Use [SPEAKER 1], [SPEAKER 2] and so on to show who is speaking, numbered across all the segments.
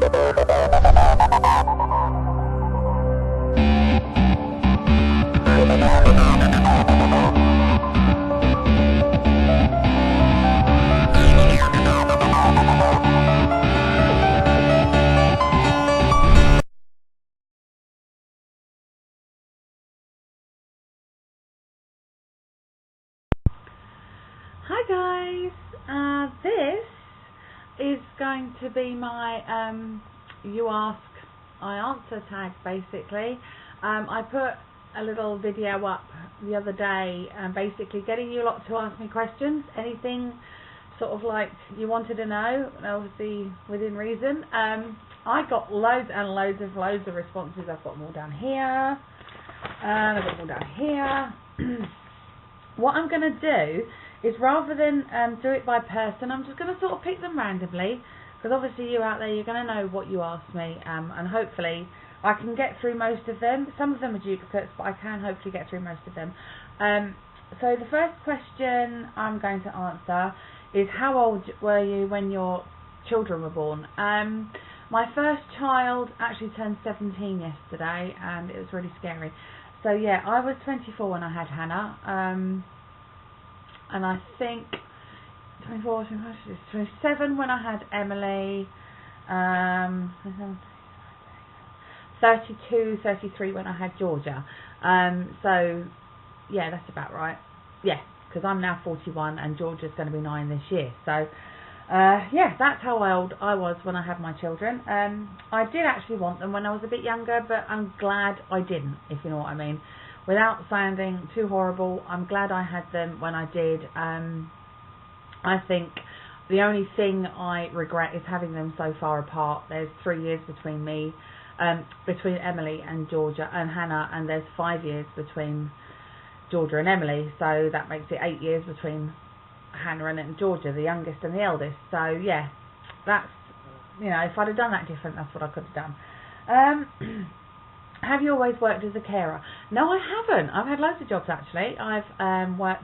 [SPEAKER 1] Hi guys, this is going to be my you ask, I answer tag basically. I put a little video up the other day basically getting you lot to ask me questions, anything sort of like you wanted to know, obviously within reason. I got loads and loads of responses. I've got them all down here, and I've got them all down here. What I'm going to do is, rather than do it by person, I'm just going to sort of pick them randomly, because obviously you out there, you're going to know what you asked me, and hopefully I can get through most of them. Some of them are duplicates, but I can hopefully get through most of them. So the first question I'm going to answer is, how old were you when your children were born? My first child actually turned 17 yesterday, and it was really scary. So yeah, I was 24 when I had Hannah, and I think 24, 27 when I had Emily, 32, 33 when I had Georgia. So yeah, that's about right. Yeah, because I'm now 41 and Georgia's going to be 9 this year. So yeah, that's how old I was when I had my children. I did actually want them when I was a bit younger, but I'm glad I didn't, if you know what I mean. Without sounding too horrible, I'm glad I had them when I did. I think the only thing I regret is having them so far apart. There's 3 years between me, between Emily and Georgia and Hannah, and there's 5 years between Georgia and Emily, so that makes it 8 years between Hannah and Georgia, the youngest and the eldest. So yeah, that's, you know, if I'd have done that different, that's what I could have done. Have you always worked as a carer? No, I haven't. I've had loads of jobs actually. I've worked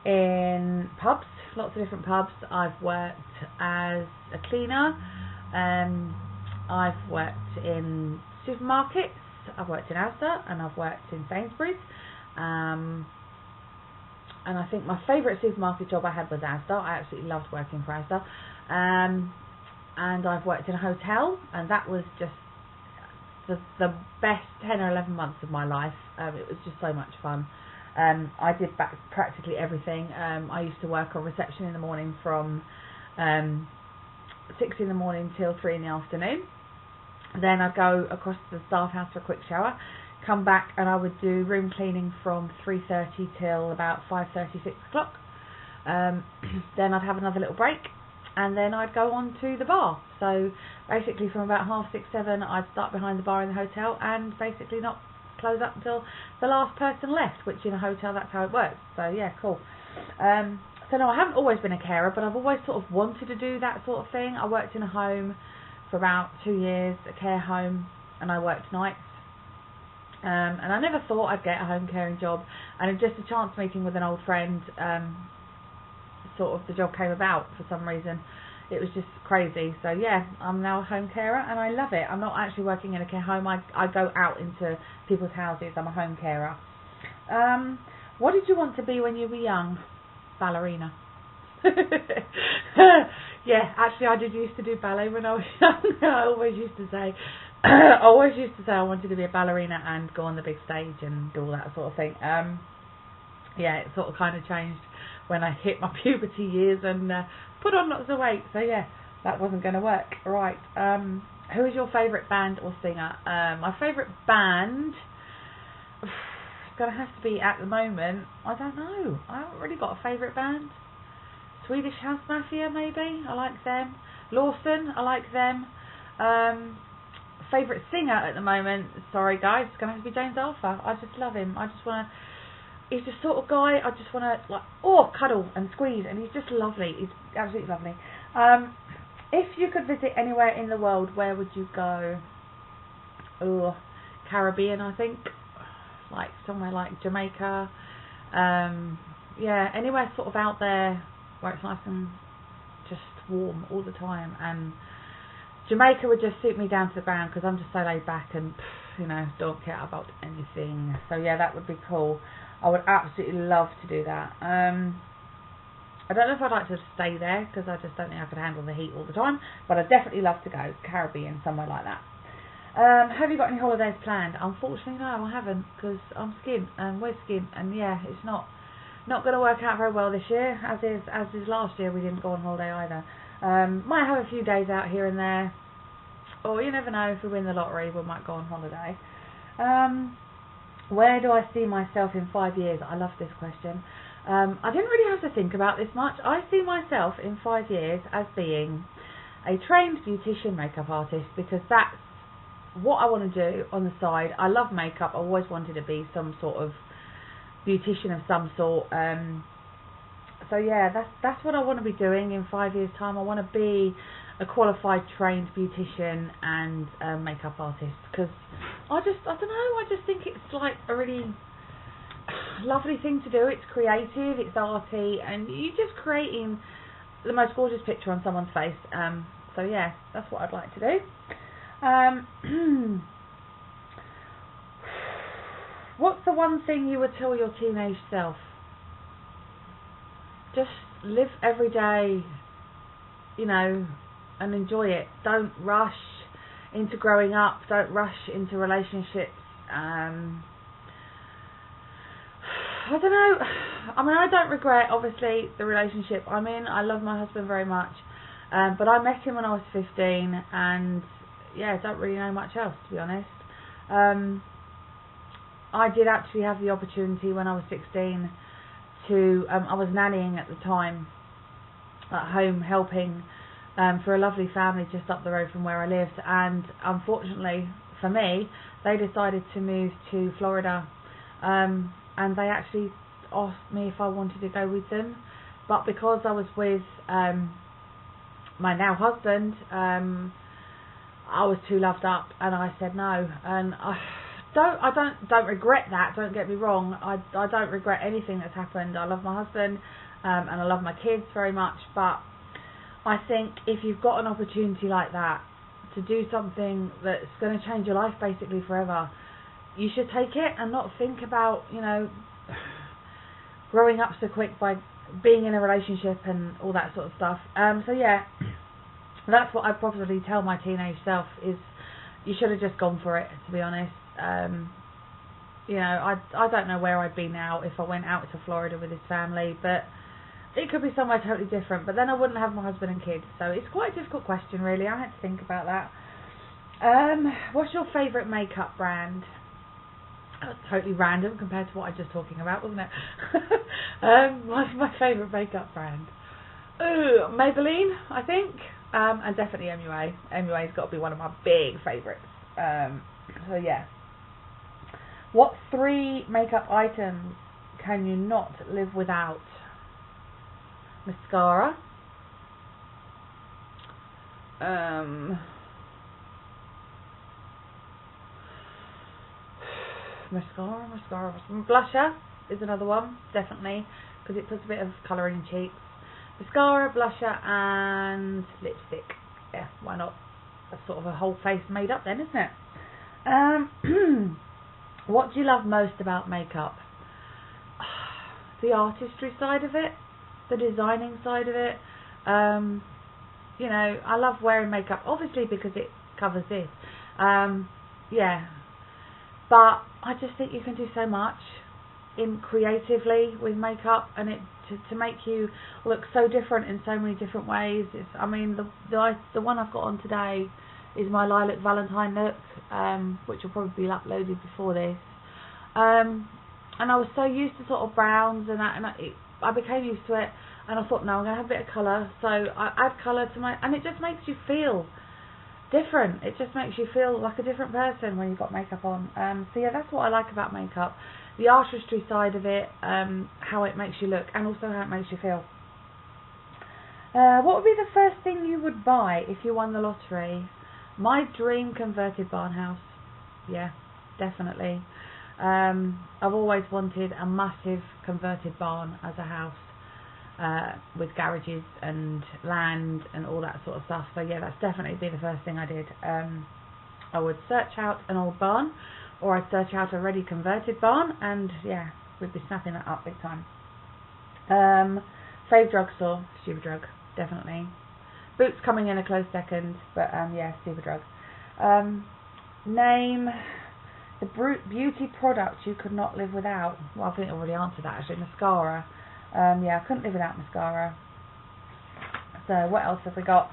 [SPEAKER 1] in pubs, lots of different pubs. I've worked as a cleaner. I've worked in supermarkets. I've worked in Asda, and I've worked in Sainsbury's. And I think my favourite supermarket job I had was Asda. I absolutely loved working for Asda. And I've worked in a hotel, and that was just the best 10 or 11 months of my life. It was just so much fun. I did practically everything. I used to work on reception in the morning from 6 in the morning till 3 in the afternoon. Then I'd go across to the staff house for a quick shower, come back, and I would do room cleaning from 3:30 till about 5:30, 6 o'clock. Then I'd have another little break, and then I'd go on to the bar. So basically from about 5:30, 7, I'd start behind the bar in the hotel and basically not close up until the last person left, which in a hotel, that's how it works. So yeah, cool. So no, I haven't always been a carer, but I've always sort of wanted to do that sort of thing. I worked in a home for about 2 years, a care home, and I worked nights. And I never thought I'd get a home caring job, and just a chance meeting with an old friend, sort of the job came about for some reason. It was just crazy. So yeah, I'm now a home carer and I love it. I'm not actually working in a care home. I go out into people's houses. I'm a home carer. What did you want to be when you were young? Ballerina. Yeah, actually I did used to do ballet when I was young. I always used to say I wanted to be a ballerina and go on the big stage and do all that sort of thing. Yeah, it sort of kind of changed when I hit my puberty years and put on lots of weight. So yeah, that wasn't going to work. Right. Who is your favourite band or singer? My favourite band, it's going to have to be, at the moment, I don't know. I haven't really got a favourite band. Swedish House Mafia, maybe. I like them. Lawson, I like them. Favourite singer at the moment, sorry guys, it's going to have to be James Arthur. I just love him. I just want to, he's the sort of guy I just want to, like, cuddle and squeeze, and he's just lovely. He's absolutely lovely. If you could visit anywhere in the world, where would you go? Oh, Caribbean, I think. Like somewhere like Jamaica. Yeah, anywhere sort of out there where it's nice and just warm all the time, and Jamaica would just suit me down to the ground because I'm just so laid back and, you know, don't care about anything. So yeah, that would be cool. I would absolutely love to do that. I don't know if I'd like to stay there because I just don't think I could handle the heat all the time, but I'd definitely love to go Caribbean, somewhere like that. Have you got any holidays planned? Unfortunately, no, I haven't, because I'm skint and we're skint, and yeah, it's not going to work out very well this year, as is last year. We didn't go on holiday either. Might have a few days out here and there, or you never know, if we win the lottery, we might go on holiday. Where do I see myself in 5 years? I love this question. I didn't really have to think about this much. I see myself in 5 years as being a trained beautician makeup artist, because that's what I want to do on the side. I love makeup. I always wanted to be some sort of beautician of some sort. So yeah, that's what I want to be doing in 5 years' time. I want to be a qualified trained beautician and makeup artist, because I don't know, I just think it's like a really lovely thing to do. It's creative, it's arty, and you're just creating the most gorgeous picture on someone's face. So yeah, that's what I'd like to do. What's the one thing you would tell your teenage self? Just live every day, you know, and enjoy it. Don't rush into growing up. Don't rush into relationships. I don't know. I mean, I don't regret, obviously, the relationship I'm in. I love my husband very much. But I met him when I was 15, and yeah, I don't really know much else, to be honest. I did actually have the opportunity when I was 16 to, I was nannying at the time at home, helping for a lovely family just up the road from where I lived, and unfortunately for me, they decided to move to Florida, and they actually asked me if I wanted to go with them, but because I was with my now husband, I was too loved up, and I said no. And I don't regret that. Don't get me wrong. I don't regret anything that's happened. I love my husband, and I love my kids very much. But I think if you've got an opportunity like that to do something that's going to change your life basically forever, you should take it and not think about, you know, growing up so quick by being in a relationship and all that sort of stuff. So yeah, that's what I'd probably tell my teenage self, is you should have just gone for it, to be honest. You know, I don't know where I'd be now if I went out to Florida with his family, but it could be somewhere totally different, but then I wouldn't have my husband and kids. So it's quite a difficult question, really. I had to think about that. What's your favourite makeup brand? That's totally random compared to what I was just talking about, wasn't it? What's my favourite makeup brand? Maybelline, I think, and definitely MUA. MUA's got to be one of my big favourites. So yeah. What 3 makeup items can you not live without? Mascara. Mascara. Blusher is another one, definitely, because it puts a bit of colour in your cheeks. Mascara, blusher, and lipstick. Yeah, why not? That's sort of a whole face made up then, isn't it? What do you love most about makeup? The artistry side of it, the designing side of it. You know, I love wearing makeup, obviously, because it covers this. Yeah. But I just think you can do so much creatively with makeup, and it to make you look so different in so many different ways. I mean, the one I've got on today is my lilac Valentine look, which will probably be uploaded before this. And I was so used to sort of browns and that, and I became used to it, and I thought, no, I'm going to have a bit of colour. So I add colour to and it just makes you feel different. It just makes you feel like a different person when you've got makeup on. So yeah, that's what I like about makeup. The artistry side of it, how it makes you look, and also how it makes you feel. What would be the first thing you would buy if you won the lottery? My dream converted barn house. Yeah, definitely. I've always wanted a massive converted barn as a house. with garages and land and all that sort of stuff. So yeah, that's definitely be the first thing I did. I would search out an old barn, or I'd search out a ready converted barn, and yeah, we'd be snapping that up big time. Save drugstore, stupid drug, definitely. Boots coming in a close second, but yeah, stupid drug. Name the beauty product you could not live without. Well, I think I already answered that actually. Mascara. Yeah, I couldn't live without mascara. So what else have we got?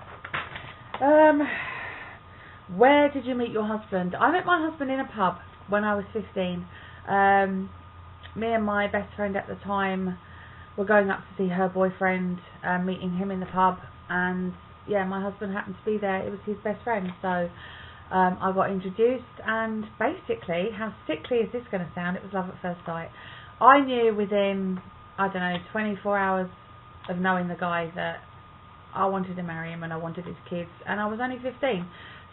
[SPEAKER 1] Where did you meet your husband? I met my husband in a pub when I was 15. Me and my best friend at the time were going up to see her boyfriend, meeting him in the pub, and yeah, my husband happened to be there. It was his best friend, so I got introduced, and basically, how sickly is this going to sound, it was love at first sight. I knew within, I don't know, 24 hours of knowing the guy that I wanted to marry him and I wanted his kids, and I was only 15.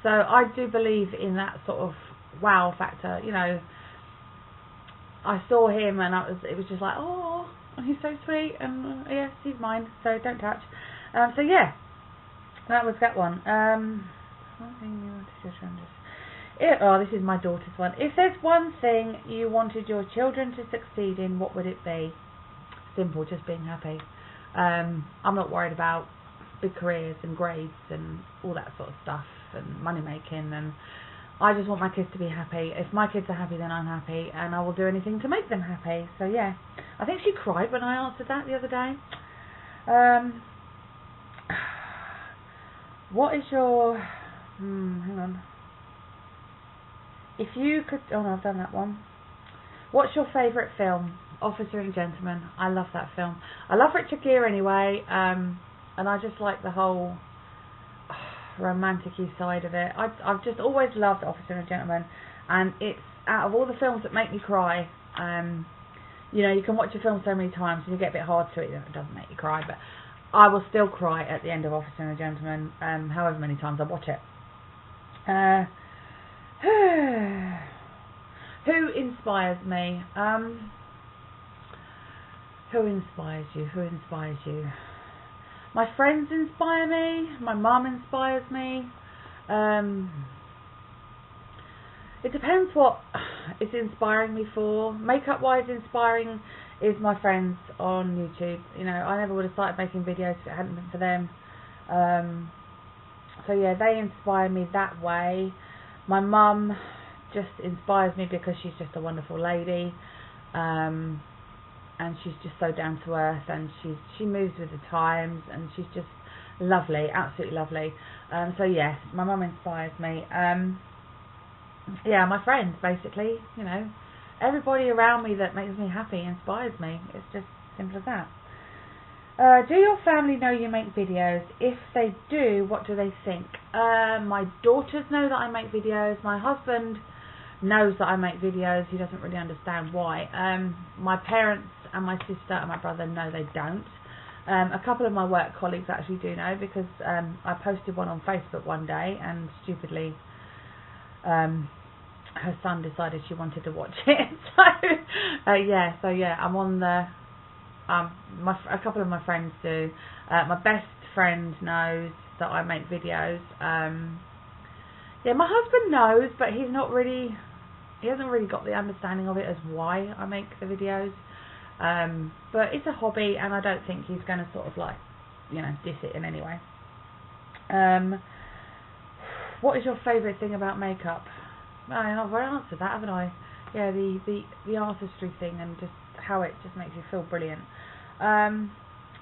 [SPEAKER 1] So I do believe in that sort of wow factor, you know. I saw him and it was just like, oh, he's so sweet, and yes, he's mine, so don't touch. So yeah, that was that one. Oh, this is my daughter's one. If there's one thing you wanted your children to succeed in, what would it be? Simple, just being happy. I'm not worried about big careers and grades and all that sort of stuff and money making, and I just want my kids to be happy. If my kids are happy, then I'm happy, and I will do anything to make them happy. So yeah, I think she cried when I answered that the other day. What is your hang on. If you could, oh no, I've done that one. What's your favourite film? Officer and Gentleman. I love that film. I love Richard Gere anyway, and I just like the whole romantic-y side of it. I've just always loved Officer and Gentleman, and it's out of all the films that make me cry. You know, you can watch a film so many times and you get a bit hard to it. It doesn't make you cry, but I will still cry at the end of Officer and Gentleman, however many times I watch it. Who inspires me? Who inspires you? Who inspires you? My friends inspire me. My mum inspires me. It depends what it's inspiring me for. Makeup wise, inspiring is my friends on YouTube. You know, I never would have started making videos if it hadn't been for them. So yeah, they inspire me that way. My mum just inspires me because she's just a wonderful lady, and she's just so down to earth, and she moves with the times, and she's just lovely, absolutely lovely. So yes, my mum inspires me. Yeah, my friends, basically, you know, everybody around me that makes me happy inspires me. It's just simple as that. Do your family know you make videos? If they do, what do they think? My daughters know that I make videos. My husband knows that I make videos. He doesn't really understand why. My parents and my sister and my brother know they don't. A couple of my work colleagues actually do know, because I posted one on Facebook one day, and stupidly her son decided she wanted to watch it. So yeah, I'm on the a couple of my friends do. My best friend knows that I make videos. Yeah, my husband knows, but he hasn't really got the understanding of it as why I make the videos. But it's a hobby, and I don't think he's going to sort of like, you know, diss it in any way. What is your favourite thing about makeup? I've already answered that, haven't I? Yeah, the artistry thing, and just how it just makes you feel brilliant.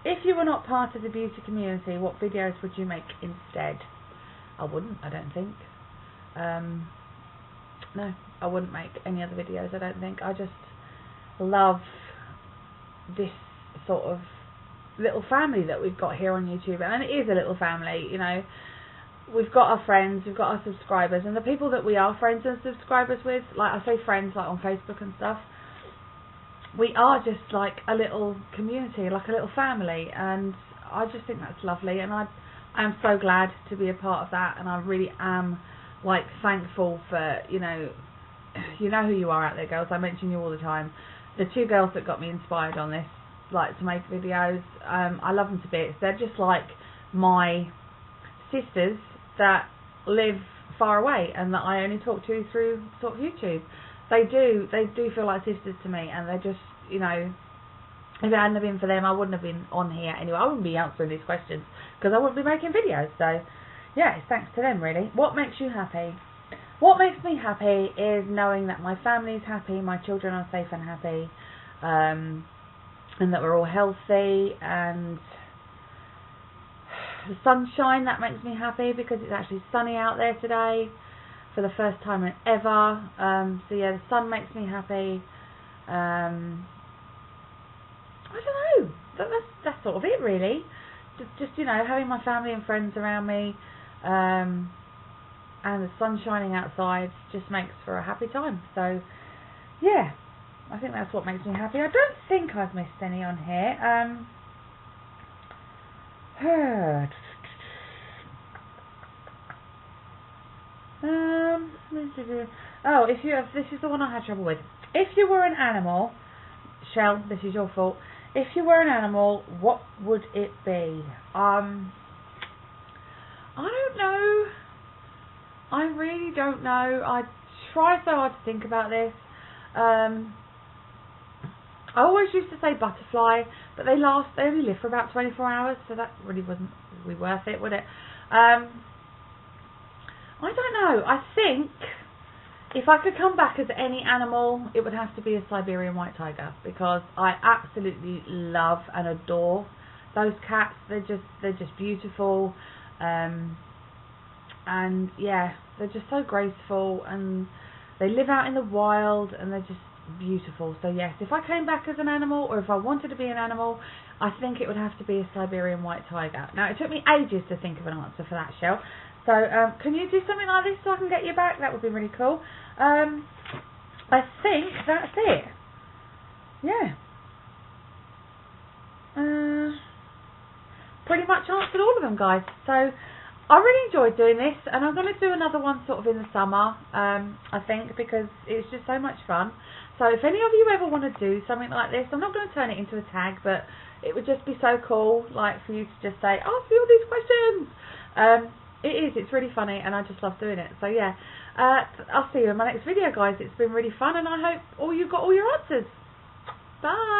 [SPEAKER 1] If you were not part of the beauty community, what videos would you make instead? I wouldn't, I don't think. No, I wouldn't make any other videos, I don't think. I just love this sort of little family that we've got here on YouTube, and it is a little family, you know. We've got our friends, we've got our subscribers, and the people that we are friends and subscribers with, like I say friends like on Facebook and stuff, we are just like a little community, like a little family, and I just think that's lovely, and I am so glad to be a part of that, and I really am like thankful for, you know who you are out there, girls. I mention you all the time. The two girls that got me inspired on this like to make videos. I love them to bits. They're just like my sisters that live far away and that I only talk to through sort of YouTube. They do feel like sisters to me, and they're just, you know, if it hadn't been for them, I wouldn't have been on here anyway. I wouldn't be answering these questions because I wouldn't be making videos. So yeah, it's thanks to them really. What makes you happy? What makes me happy is knowing that my family's happy, my children are safe and happy, and that we're all healthy, and the sunshine, that makes me happy because it's actually sunny out there today for the first time ever. So yeah, the sun makes me happy. I don't know. That's sort of it really. Just you know, having my family and friends around me, and the sun shining outside just makes for a happy time. So yeah, I think that's what makes me happy. I don't think I've missed any on here. Oh, this is the one I had trouble with. If you were an animal, Shell, this is your fault. If you were an animal, what would it be? I don't know. I really don't know. I try so hard to think about this. I always used to say butterfly, but they only live for about 24 hours, so that really wasn't really worth it, would it? I don't know. I think if I could come back as any animal, it would have to be a Siberian white tiger, because I absolutely love and adore those cats. They're just beautiful, and yeah, they're just so graceful, and they live out in the wild, and they're just beautiful. So yes, if I came back as an animal, or if I wanted to be an animal, I think it would have to be a Siberian white tiger. Now, it took me ages to think of an answer for that, Shell. So can you do something like this so I can get you back? That would be really cool. I think that's it. Yeah. Pretty much answered all of them, guys. So I really enjoyed doing this, and I'm going to do another one sort of in the summer, I think, because it's just so much fun. So if any of you ever want to do something like this, I'm not going to turn it into a tag, but it would just be so cool, like, for you to just say, ask me all these questions. It's really funny, and I just love doing it. So yeah, I'll see you in my next video, guys. It's been really fun, and I hope you've got all your answers. Bye.